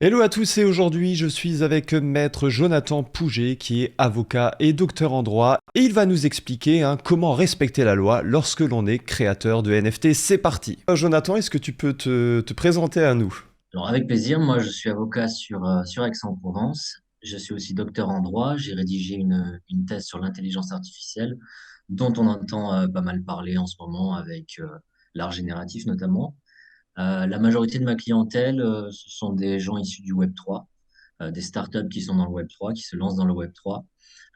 Hello à tous et aujourd'hui je suis avec maître Jonathan Pouget qui est avocat et docteur en droit et il va nous expliquer comment respecter la loi lorsque l'on est créateur de NFT. C'est parti. Jonathan, est-ce que tu peux te présenter à nous? Alors, avec plaisir, moi je suis avocat sur Aix-en-Provence. Je suis aussi docteur en droit. J'ai rédigé une thèse sur l'intelligence artificielle, dont on entend pas mal parler en ce moment avec l'art génératif notamment. La majorité de ma clientèle, ce sont des gens issus du Web3, des startups qui sont dans le Web3, qui se lancent dans le Web3,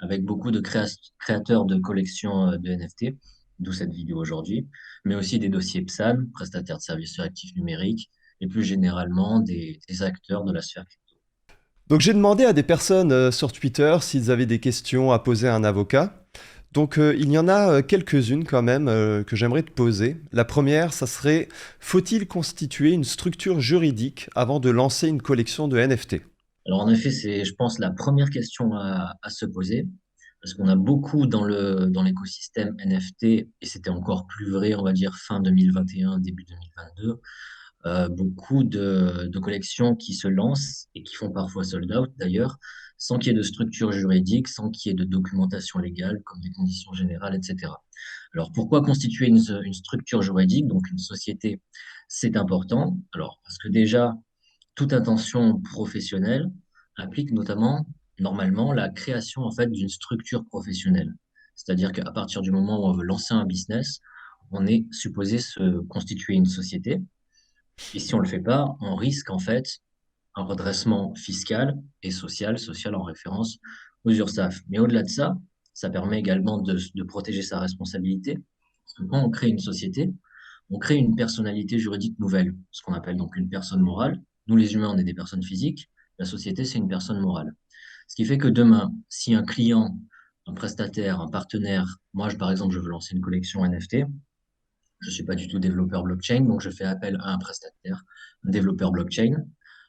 avec beaucoup de créateurs de collections de NFT, d'où cette vidéo aujourd'hui, mais aussi des dossiers PSAN, prestataires de services sur actifs numériques, et plus généralement des acteurs de la sphère crypto. Donc j'ai demandé à des personnes sur Twitter s'ils avaient des questions à poser à un avocat. Donc il y en a quelques-unes quand même que j'aimerais te poser. La première, ça serait, faut-il constituer une structure juridique avant de lancer une collection de NFT? Alors en effet, c'est, je pense, la première question à se poser, parce qu'on a beaucoup dans l'écosystème NFT, et c'était encore plus vrai, on va dire, fin 2021, début 2022, beaucoup de collections qui se lancent et qui font parfois sold out d'ailleurs, sans qu'il y ait de structure juridique, sans qu'il y ait de documentation légale, comme des conditions générales, etc. Alors pourquoi constituer une structure juridique, donc une société, c'est important. Alors parce que déjà, toute intention professionnelle implique notamment, normalement, la création en fait d'une structure professionnelle. C'est-à-dire qu'à partir du moment où on veut lancer un business, on est supposé se constituer une société. Et si on le fait pas, on risque en fait un redressement fiscal et social en référence aux URSSAF. Mais au-delà de ça, ça permet également de protéger sa responsabilité. Parce que quand on crée une société, on crée une personnalité juridique nouvelle, ce qu'on appelle donc une personne morale. Nous, les humains, on est des personnes physiques. La société, c'est une personne morale. Ce qui fait que demain, si un client, un prestataire, un partenaire, moi, par exemple, je veux lancer une collection NFT, je ne suis pas du tout développeur blockchain, donc je fais appel à un prestataire, un développeur blockchain.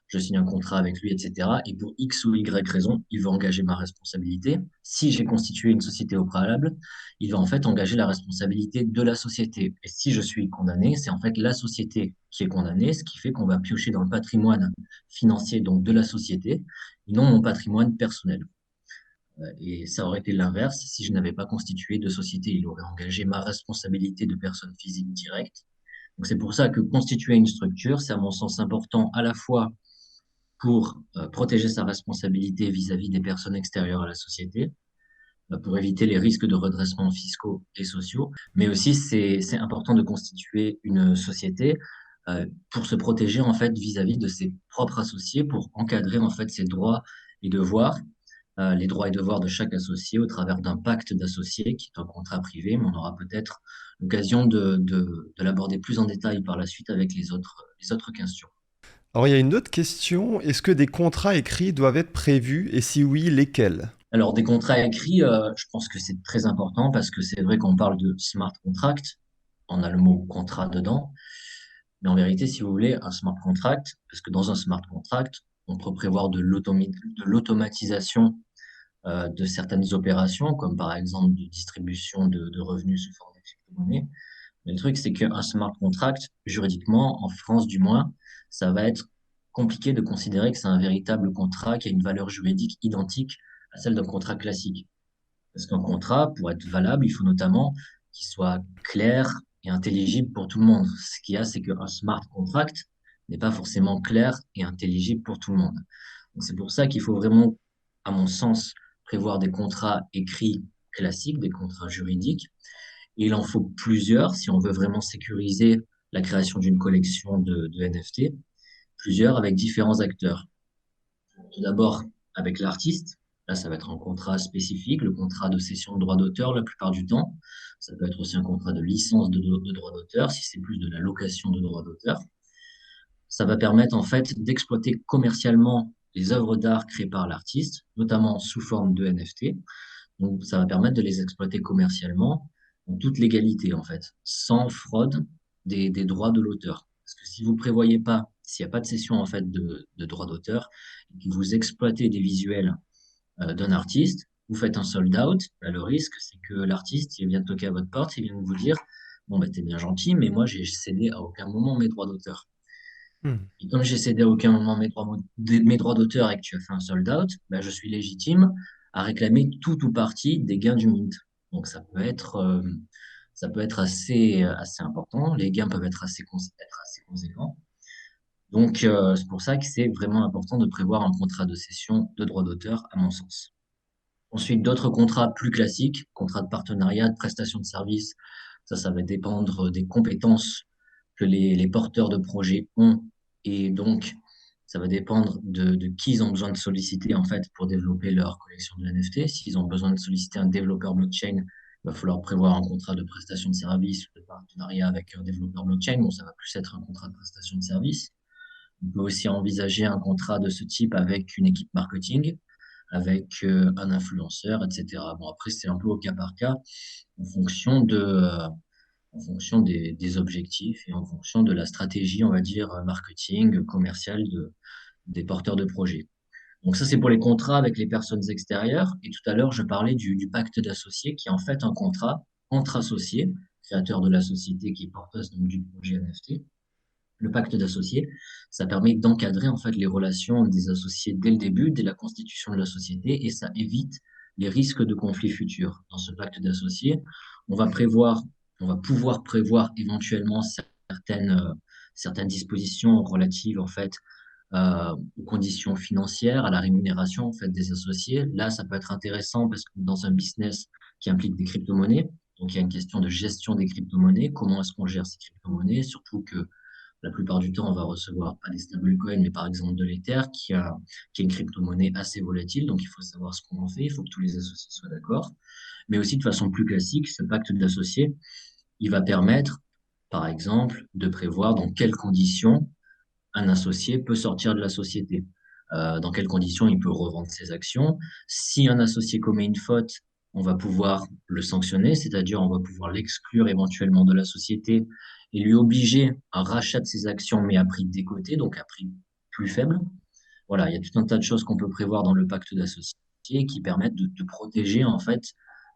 Je signe un contrat avec lui, etc. Et pour X ou Y raison, il veut engager ma responsabilité. Si j'ai constitué une société au préalable, il va en fait engager la responsabilité de la société. Et si je suis condamné, c'est en fait la société qui est condamnée, ce qui fait qu'on va piocher dans le patrimoine financier donc de la société, et non mon patrimoine personnel. Et ça aurait été l'inverse. Si je n'avais pas constitué de société, il aurait engagé ma responsabilité de personne physique directe. Donc c'est pour ça que constituer une structure, c'est à mon sens important à la fois pour protéger sa responsabilité vis-à-vis des personnes extérieures à la société, pour éviter les risques de redressement fiscaux et sociaux, mais aussi c'est important de constituer une société pour se protéger en fait vis-à-vis de ses propres associés, pour encadrer en fait ses droits et devoirs, les droits et devoirs de chaque associé au travers d'un pacte d'associés qui est un contrat privé, mais on aura peut-être l'occasion de l'aborder plus en détail par la suite avec les autres questions. Alors il y a une autre question, est-ce que des contrats écrits doivent être prévus et si oui, lesquels? Alors, des contrats écrits, je pense que c'est très important parce que c'est vrai qu'on parle de smart contract, on a le mot contrat dedans, mais en vérité, si vous voulez, un smart contract, parce que dans un smart contract, on peut prévoir de l'automatisation de certaines opérations, comme par exemple de distribution de revenus sous forme de crypto-monnaie. Mais le truc, c'est qu'un smart contract, juridiquement, en France du moins, ça va être compliqué de considérer que c'est un véritable contrat qui a une valeur juridique identique à celle d'un contrat classique. Parce qu'un contrat, pour être valable, il faut notamment qu'il soit clair et intelligible pour tout le monde. Ce qu'il y a, c'est qu'un smart contract n'est pas forcément clair et intelligible pour tout le monde. Donc c'est pour ça qu'il faut vraiment, à mon sens, prévoir des contrats écrits classiques, des contrats juridiques. Et il en faut plusieurs si on veut vraiment sécuriser la création d'une collection de NFT, plusieurs avec différents acteurs. Tout d'abord, avec l'artiste. Là, ça va être un contrat spécifique, le contrat de cession de droit d'auteur la plupart du temps. Ça peut être aussi un contrat de licence de droit d'auteur, si c'est plus de la location de droit d'auteur. Ça va permettre en fait d'exploiter commercialement les œuvres d'art créées par l'artiste, notamment sous forme de NFT. Donc, ça va permettre de les exploiter commercialement en toute légalité, en fait, sans fraude des droits de l'auteur. Parce que si vous prévoyez pas, s'il n'y a pas de cession en fait de droits d'auteur, et que vous exploitez des visuels d'un artiste, vous faites un sold out, bah, le risque c'est que l'artiste il vient toquer à votre porte, il vient vous dire bon bah t'es bien gentil, mais moi j'ai cédé à aucun moment mes droits d'auteur. Hmm. Et comme j'ai cédé à aucun moment mes droits d'auteur et que tu as fait un sold out, ben, je suis légitime à réclamer tout ou partie des gains du mint. Donc ça peut être assez important. Les gains peuvent être assez conséquents. Donc c'est pour ça que c'est vraiment important de prévoir un contrat de cession de droits d'auteur, à mon sens. Ensuite, d'autres contrats plus classiques, contrats de partenariat, de prestation de services, ça va dépendre des compétences que les porteurs de projets ont. Et donc, ça va dépendre de qui ils ont besoin de solliciter en fait pour développer leur collection de NFT. S'ils ont besoin de solliciter un développeur blockchain, il va falloir prévoir un contrat de prestation de service ou de partenariat avec un développeur blockchain. Bon, ça va plus être un contrat de prestation de service. On peut aussi envisager un contrat de ce type avec une équipe marketing, avec un influenceur, etc. Bon, après, c'est un peu au cas par cas en fonction en fonction des objectifs et en fonction de la stratégie, on va dire, marketing, commerciale des porteurs de projets. Donc ça, c'est pour les contrats avec les personnes extérieures. Et tout à l'heure, je parlais du pacte d'associés, qui est en fait un contrat entre associés, créateurs de la société qui est porteuse donc, du projet NFT. Le pacte d'associés, ça permet d'encadrer en fait les relations des associés dès le début, dès la constitution de la société, et ça évite les risques de conflits futurs. Dans ce pacte d'associés, on va prévoir, on va pouvoir prévoir éventuellement certaines dispositions relatives en fait aux conditions financières, à la rémunération en fait des associés. Là, ça peut être intéressant parce que dans un business qui implique des crypto-monnaies, donc il y a une question de gestion des crypto-monnaies. Comment est-ce qu'on gère ces crypto-monnaies? Surtout que la plupart du temps, on va recevoir pas des stablecoins, mais par exemple de l'Ether, qui est une crypto-monnaie assez volatile. Donc, il faut savoir ce qu'on en fait. Il faut que tous les associés soient d'accord. Mais aussi, de façon plus classique, ce pacte d'associés, il va permettre, par exemple, de prévoir dans quelles conditions un associé peut sortir de la société. Dans quelles conditions il peut revendre ses actions. Si un associé commet une faute, on va pouvoir le sanctionner, c'est-à-dire on va pouvoir l'exclure éventuellement de la société et lui obliger un rachat de ses actions, mais à prix décoté, donc à prix plus faible. Voilà, il y a tout un tas de choses qu'on peut prévoir dans le pacte d'associé qui permettent de protéger en fait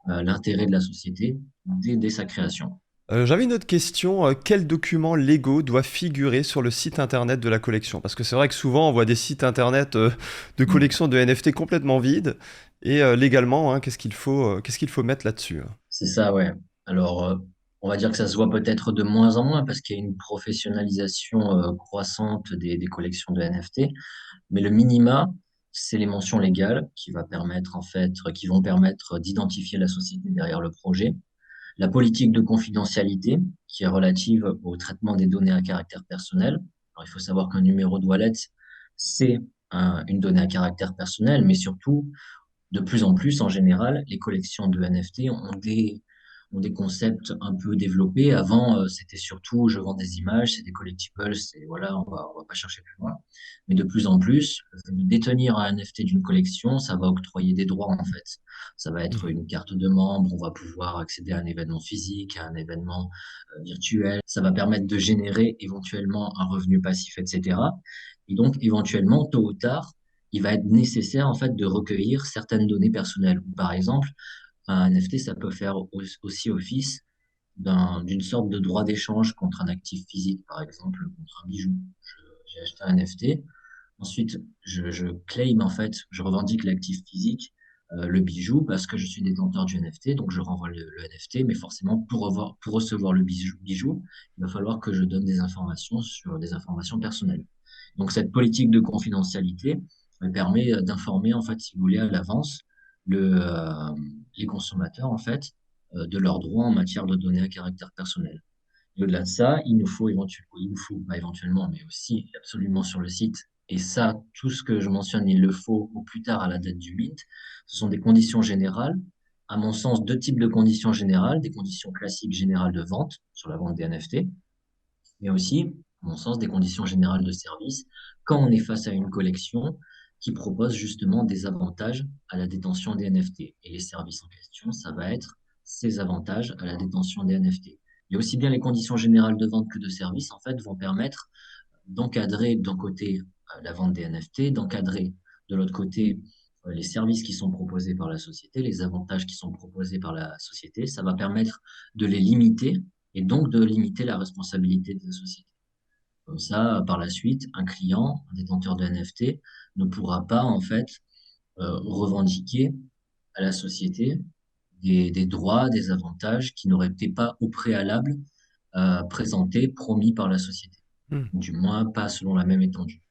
l'intérêt de la société dès sa création. J'avais une autre question. Quels documents légaux doivent figurer sur le site internet de la collection? Parce que c'est vrai que souvent on voit des sites internet de collection de NFT complètement vides. Et légalement, hein, qu'est-ce qu'il faut mettre là-dessus, hein? C'est ça, ouais. Alors, on va dire que ça se voit peut-être de moins en moins parce qu'il y a une professionnalisation croissante des collections de NFT. Mais le minima, c'est les mentions légales qui vont permettre d'identifier la société derrière le projet. La politique de confidentialité, qui est relative au traitement des données à caractère personnel. Alors, il faut savoir qu'un numéro de wallet, c'est une donnée à caractère personnel, mais surtout, de plus en plus, en général, les collections de NFT ont des concepts un peu développés. Avant, c'était surtout je vends des images, c'est des collectibles, c'est voilà, on va pas chercher plus loin. Mais de plus en plus, détenir un NFT d'une collection, ça va octroyer des droits en fait. Ça va être Mhm. une carte de membre, on va pouvoir accéder à un événement physique, à un événement virtuel. Ça va permettre de générer éventuellement un revenu passif, etc. Et donc, éventuellement, tôt ou tard, il va être nécessaire en fait de recueillir certaines données personnelles. Par exemple, un NFT, ça peut faire aussi office d'une sorte de droit d'échange contre un actif physique, par exemple contre un bijou. J'ai acheté un NFT, ensuite je claim en fait, je revendique l'actif physique, le bijou, parce que je suis détenteur du NFT, donc je renvoie le NFT, mais forcément pour recevoir le bijou, il va falloir que je donne des informations sur des informations personnelles. Donc cette politique de confidentialité elle permet d'informer, en fait, si vous voulez, à l'avance le, euh, les consommateurs, en fait, de leurs droits en matière de données à caractère personnel. Et au-delà de ça, il nous faut, pas éventuellement, mais aussi absolument sur le site, et ça, tout ce que je mentionne, il le faut au plus tard à la date du mint, ce sont des conditions générales. À mon sens, deux types de conditions générales, des conditions classiques générales de vente sur la vente des NFT, mais aussi, à mon sens, des conditions générales de service quand on est face à une collection qui propose justement des avantages à la détention des NFT. Et les services en question, ça va être ces avantages à la détention des NFT. Et aussi bien les conditions générales de vente que de service, en fait, vont permettre d'encadrer d'un côté la vente des NFT, d'encadrer de l'autre côté les services qui sont proposés par la société, les avantages qui sont proposés par la société. Ça va permettre de les limiter et donc de limiter la responsabilité de la société. Comme ça, par la suite, un client, un détenteur de NFT, ne pourra pas en fait revendiquer à la société des droits, des avantages qui n'auraient été pas au préalable présentés, promis par la société. Hmm. Du moins, pas selon la même étendue.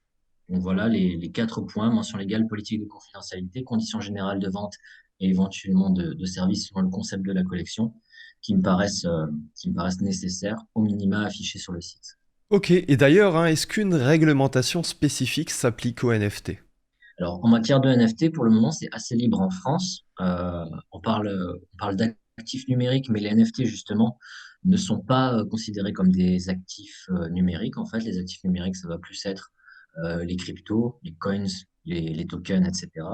Donc voilà les quatre points, mention légale, politique de confidentialité, conditions générales de vente et éventuellement de service selon le concept de la collection qui me paraissent nécessaires, au minima affichés sur le site. Ok, et d'ailleurs, hein, est-ce qu'une réglementation spécifique s'applique aux NFT? Alors, en matière de NFT, pour le moment, c'est assez libre en France. On parle d'actifs numériques, mais les NFT, justement, ne sont pas considérés comme des actifs numériques. En fait, les actifs numériques, ça va plus être les cryptos, les coins, les tokens, etc.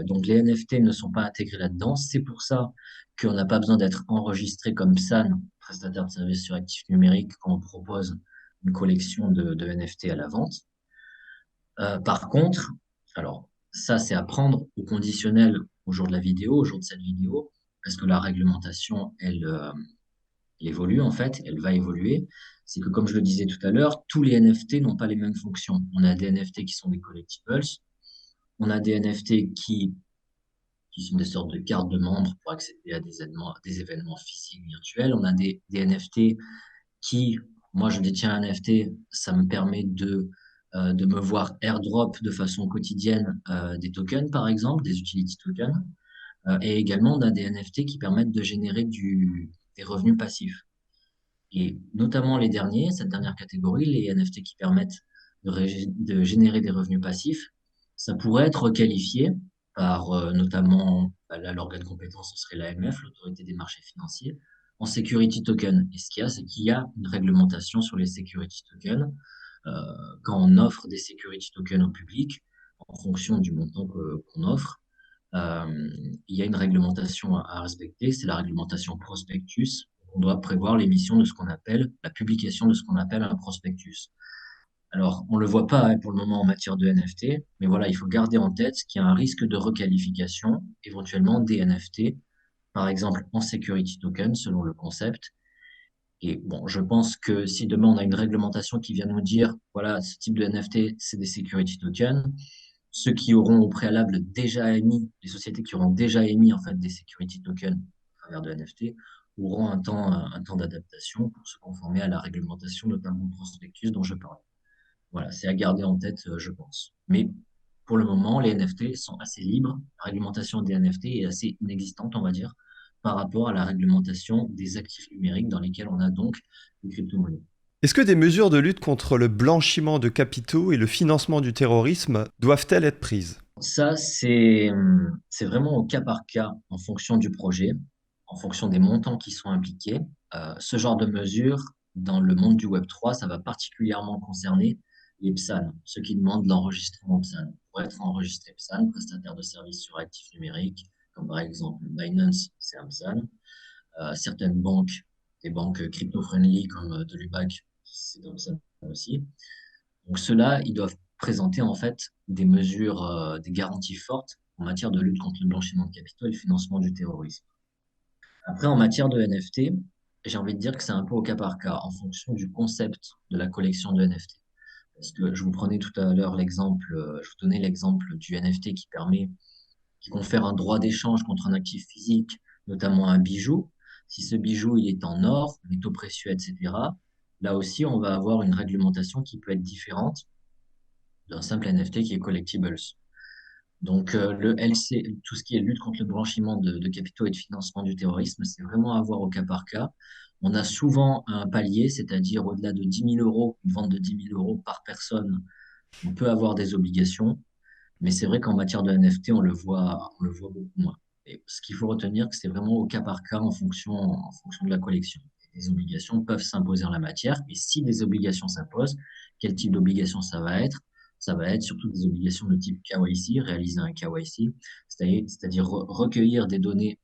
Donc, les NFT ne sont pas intégrés là-dedans. C'est pour ça qu'on n'a pas besoin d'être enregistré comme PSAN, prestataire de services sur actifs numériques, quand on propose une collection de NFT à la vente. Par contre, alors ça c'est à prendre au conditionnel au jour de la vidéo, au jour de cette vidéo, parce que la réglementation, elle évolue en fait, elle va évoluer. C'est que comme je le disais tout à l'heure, tous les NFT n'ont pas les mêmes fonctions. On a des NFT qui sont des collectibles, on a des NFT qui sont des sortes de cartes de membres pour accéder à des événements physiques virtuels. On a des NFT qui, moi je détiens un NFT, ça me permet de me voir airdrop de façon quotidienne des tokens, par exemple, des utility tokens. Et également, on a des NFT qui permettent de générer des revenus passifs. Et notamment les derniers, cette dernière catégorie, les NFT qui permettent de générer des revenus passifs, ça pourrait être qualifié par notamment bah, là, l'organe compétent, ce serait l'AMF, l'autorité des marchés financiers, en security token. Et ce qu'il y a, c'est qu'il y a une réglementation sur les security tokens. Euh, Quand on offre des security tokens au public, en fonction du montant qu'on offre, il y a une réglementation à respecter, c'est la réglementation prospectus. On doit prévoir l'émission de ce qu'on appelle, la publication de ce qu'on appelle un prospectus. Alors, on ne le voit pas hein, pour le moment en matière de NFT, mais voilà, il faut garder en tête qu'il y a un risque de requalification, éventuellement des NFT, par exemple en security token, selon le concept. Et bon, je pense que si demain on a une réglementation qui vient nous dire, voilà, ce type de NFT, c'est des security tokens, ceux qui auront au préalable déjà émis, les sociétés qui auront déjà émis en fait des security tokens à travers de NFT, auront un temps d'adaptation pour se conformer à la réglementation, notamment le prospectus dont je parle. Voilà, c'est à garder en tête, je pense. Mais pour le moment, les NFT sont assez libres. La réglementation des NFT est assez inexistante, on va dire, par rapport à la réglementation des actifs numériques dans lesquels on a donc les crypto-monnaies. Est-ce que des mesures de lutte contre le blanchiment de capitaux et le financement du terrorisme doivent-elles être prises? Ça, c'est vraiment au cas par cas, en fonction du projet, en fonction des montants qui sont impliqués. Ce genre de mesures, dans le monde du Web3, ça va particulièrement concerner les PSAN, ceux qui demandent l'enregistrement PSAN. Pour être enregistré PSAN, prestataire de services sur actifs numériques, comme par exemple Binance, c'est un PSAN. Certaines banques, des banques crypto-friendly comme Delubac, c'est un PSAN aussi. Donc ceux-là, ils doivent présenter en fait des mesures, des garanties fortes en matière de lutte contre le blanchiment de capitaux et le financement du terrorisme. Après, en matière de NFT, j'ai envie de dire que c'est un peu au cas par cas, en fonction du concept de la collection de NFT. Parce que je vous prenais tout à l'heure l'exemple, je vous donnais l'exemple du NFT qui confère un droit d'échange contre un actif physique, notamment un bijou. Si ce bijou il est en or, métaux précieux, etc., là aussi, on va avoir une réglementation qui peut être différente d'un simple NFT qui est collectibles. Donc, le LC, tout ce qui est lutte contre le blanchiment de capitaux et de financement du terrorisme, c'est vraiment à voir au cas par cas. On a souvent un palier, c'est-à-dire au-delà de 10 000 euros, une vente de 10 000 euros par personne, on peut avoir des obligations. Mais c'est vrai qu'en matière de NFT, on le voit beaucoup moins. Et ce qu'il faut retenir, c'est que c'est vraiment au cas par cas en fonction de la collection. Les obligations peuvent s'imposer en la matière. Et si des obligations s'imposent, quel type d'obligation ça va être? Ça va être surtout des obligations de type KYC, réaliser un KYC, c'est-à-dire recueillir des données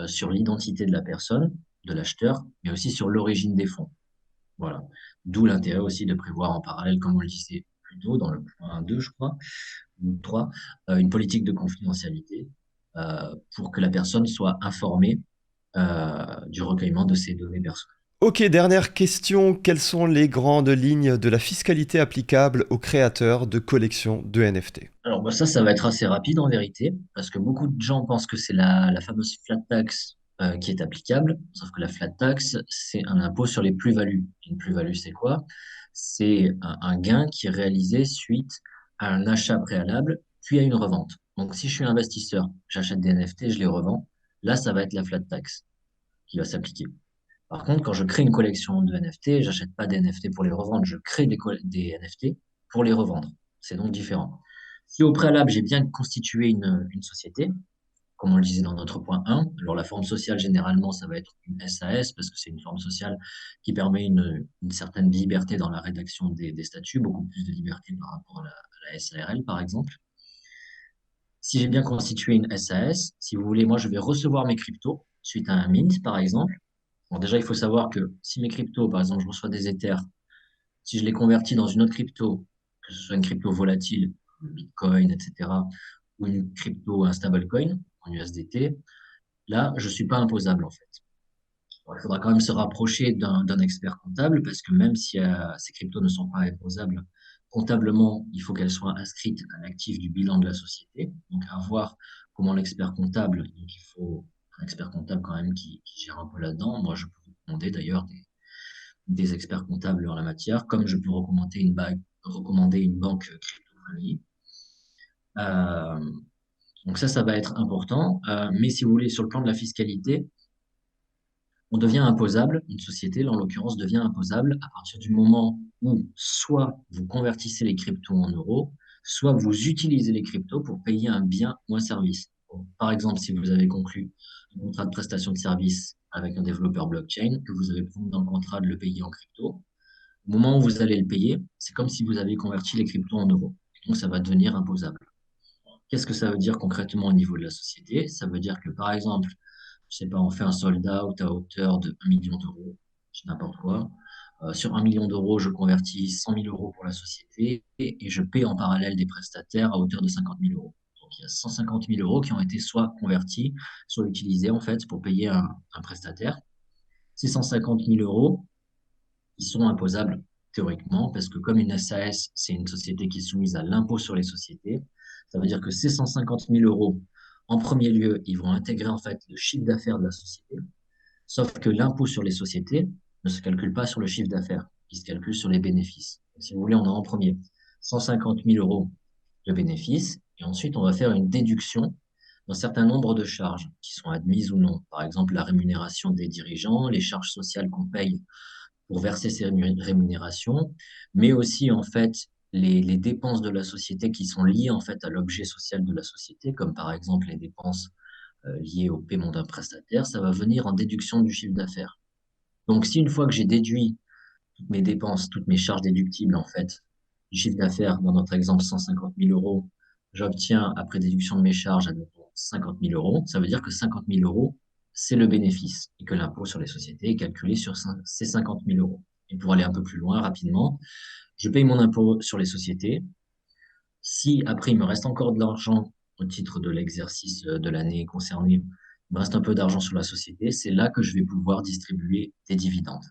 sur l'identité de la personne, de l'acheteur, mais aussi sur l'origine des fonds. Voilà. D'où l'intérêt aussi de prévoir en parallèle, comme on le disait plus tôt, dans le point 2, je crois, ou 3, une politique de confidentialité pour que la personne soit informée du recueillement de ces données personnelles. Ok, dernière question. Quelles sont les grandes lignes de la fiscalité applicable aux créateurs de collections de NFT? Alors bah, ça va être assez rapide en vérité, parce que beaucoup de gens pensent que c'est la fameuse flat tax qui est applicable, sauf que la flat tax, c'est un impôt sur les plus-values. Une plus-value, c'est quoi? C'est un gain qui est réalisé suite à un achat préalable, puis à une revente. Donc si je suis investisseur, j'achète des NFT, je les revends, là, ça va être la flat tax qui va s'appliquer. Par contre, quand je crée une collection de NFT, j'achète pas des NFT pour les revendre, je crée des NFT pour les revendre. C'est donc différent. Si au préalable, j'ai bien constitué une société, comme on le disait dans notre point 1, alors la forme sociale, généralement, ça va être une SAS, parce que c'est une forme sociale qui permet une certaine liberté dans la rédaction des statuts, beaucoup plus de liberté par rapport à la SARL, par exemple. Si j'ai bien constitué une SAS, si vous voulez, moi, je vais recevoir mes cryptos suite à un mint, par exemple. Bon, déjà, il faut savoir que si mes cryptos, par exemple, je reçois des Ethers, si je les convertis dans une autre crypto, que ce soit une crypto volatile, le Bitcoin, etc., ou une crypto, un stablecoin en USDT, là, je suis pas imposable, en fait. Bon, il faudra quand même se rapprocher d'un expert comptable parce que même si ces cryptos ne sont pas imposables, comptablement, il faut qu'elles soient inscrites à l'actif du bilan de la société. Donc, à voir comment l'expert comptable, donc il faut un expert comptable quand même qui gère un peu là-dedans. Moi, je peux vous recommander d'ailleurs des experts comptables en la matière, comme je peux recommander une banque crypto-friendly. Euh, donc ça va être important. Mais si vous voulez, sur le plan de la fiscalité, on devient imposable, une société, là, en l'occurrence, devient imposable à partir du moment où soit vous convertissez les cryptos en euros, soit vous utilisez les cryptos pour payer un bien ou un service. Bon, par exemple, si vous avez conclu un contrat de prestation de service avec un développeur blockchain, que vous avez promis dans le contrat de le payer en crypto, au moment où vous allez le payer, c'est comme si vous avez converti les cryptos en euros. Et donc, ça va devenir imposable. Qu'est-ce que ça veut dire concrètement au niveau de la société? Ça veut dire que, par exemple, je sais pas, on fait un sold-out à hauteur de 1 million d'euros, je sais n'importe quoi. Sur 1 million d'euros, je convertis 100 000 euros pour la société et je paie en parallèle des prestataires à hauteur de 50 000 euros. Donc, il y a 150 000 euros qui ont été soit convertis, soit utilisés en fait pour payer un prestataire. Ces 150 000 euros, ils sont imposables théoriquement parce que comme une SAS, c'est une société qui est soumise à l'impôt sur les sociétés, ça veut dire que ces 150 000 euros, en premier lieu, ils vont intégrer en fait le chiffre d'affaires de la société, sauf que l'impôt sur les sociétés ne se calcule pas sur le chiffre d'affaires, il se calcule sur les bénéfices. Donc, si vous voulez, on a en premier 150 000 euros de bénéfices et ensuite on va faire une déduction d'un certain nombre de charges qui sont admises ou non. Par exemple, la rémunération des dirigeants, les charges sociales qu'on paye pour verser ces rémunérations, mais aussi en fait les dépenses de la société qui sont liées en fait à l'objet social de la société, comme par exemple les dépenses liées au paiement d'un prestataire, ça va venir en déduction du chiffre d'affaires. Donc si une fois que j'ai déduit toutes mes dépenses, toutes mes charges déductibles en fait, du chiffre d'affaires, dans notre exemple 150 000 euros, j'obtiens après déduction de mes charges, admettons 50 000 euros, ça veut dire que 50 000 euros, c'est le bénéfice et que l'impôt sur les sociétés est calculé sur ces 50 000 euros. Et pour aller un peu plus loin rapidement, je paye mon impôt sur les sociétés. Si après il me reste encore de l'argent au titre de l'exercice de l'année concernée, il me reste un peu d'argent sur la société, c'est là que je vais pouvoir distribuer des dividendes.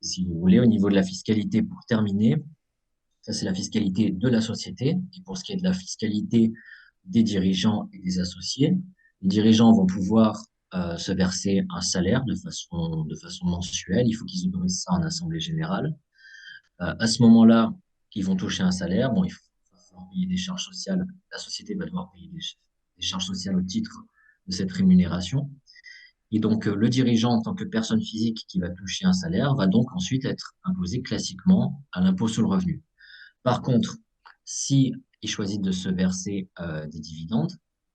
Et si vous voulez, au niveau de la fiscalité, pour terminer, ça c'est la fiscalité de la société. Et pour ce qui est de la fiscalité des dirigeants et des associés, les dirigeants vont pouvoir se verser un salaire de façon mensuelle. Il faut qu'ils autorisent ça en assemblée générale. À ce moment-là, ils vont toucher un salaire. Bon, il va falloir payer des charges sociales. La société va devoir payer des charges sociales au titre de cette rémunération. Et donc, le dirigeant, en tant que personne physique qui va toucher un salaire, va donc ensuite être imposé classiquement à l'impôt sur le revenu. Par contre, si il choisit de se verser des dividendes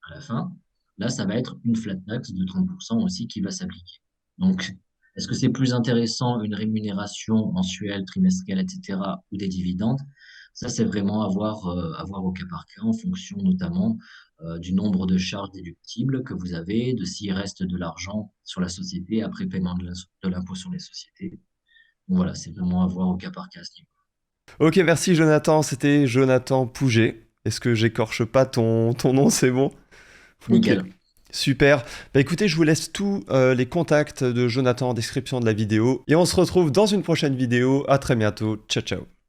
à la fin, là, ça va être une flat tax de 30% aussi qui va s'appliquer. Donc, est-ce que c'est plus intéressant une rémunération mensuelle, trimestrielle, etc., ou des dividendes? Ça, c'est vraiment à voir au cas par cas, en fonction notamment du nombre de charges déductibles que vous avez, de s'il reste de l'argent sur la société après paiement de l'impôt sur les sociétés. Donc, voilà, c'est vraiment à voir au cas par cas à ce niveau. Ok, merci Jonathan, c'était Jonathan Pouget. Est-ce que j'écorche pas ton nom, c'est bon? Ok. Nickel. Super. Bah écoutez, je vous laisse tous les contacts de Jonathan en description de la vidéo et on se retrouve dans une prochaine vidéo. À très bientôt. Ciao ciao.